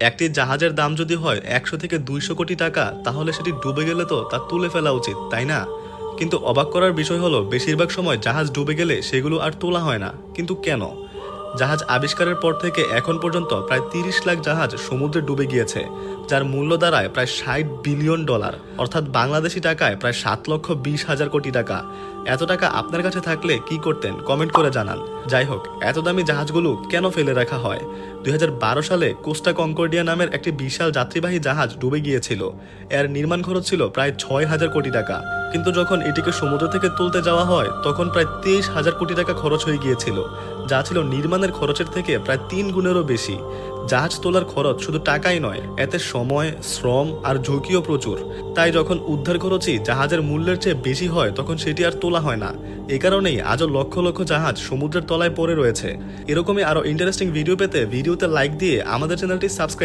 একটি জাহাজের দাম যদি হয় 100 থেকে 200 কোটি টাকা, তাহলে সেটি ডুবে গেলে তো তা তুলে ফেলা উচিত, তাই না? কিন্তু অবাক করার বিষয় হলো, বেশিরভাগ সময় জাহাজ ডুবে গেলে সেগুলো আর তোলা হয় না। কিন্তু কেন? জাহাজ আবিষ্কারের পর থেকে এখন পর্যন্ত প্রায় 30 লাখ জাহাজ সমুদ্রে ডুবে গিয়েছে, যার মূল্য দাঁড়ায় প্রায় $60 বিলিয়ন, অর্থাৎ বাংলাদেশি টাকায় প্রায় 7,20,000 কোটি টাকা। এত টাকা আপনার কাছে থাকলে কি করতেন? কমেন্ট করে জানান। যাই হোক, এত দামি জাহাজগুলো কেন ফেলে রাখা হয়? 2012 সালে কোস্টা কনকর্ডিয়া নামের একটি বিশাল যাত্রীবাহী জাহাজ ডুবে গিয়েছিল। এর নির্মাণ খরচ ছিল প্রায় 6,000 কোটি টাকা, কিন্তু যখন এটিকে সমুদ্র থেকে তুলতে যাওয়া হয় তখন প্রায় 23,000 কোটি টাকা খরচ হয়ে গিয়েছিল, যা ছিল নির্মাণের খরচের থেকে প্রায় 3 গুণেরও বেশি। জাহাজ তোলার খরচ শুধু টাকাই নয়, এতে সময়, শ্রম আর ঝুঁকিও প্রচুর। তাই যখন উদ্ধার খরচই জাহাজের মূল্যের চেয়ে বেশি হয় তখন সেটি আর তোলা হয় না। এ কারণেই আজও লক্ষ লক্ষ জাহাজ সমুদ্রের তলায় পড়ে রয়েছে। এরকমই আরো ইন্টারেস্টিং ভিডিও পেতে ভিডিওতে লাইক দিয়ে আমাদের চ্যানেলটি সাবস্ক্রাইব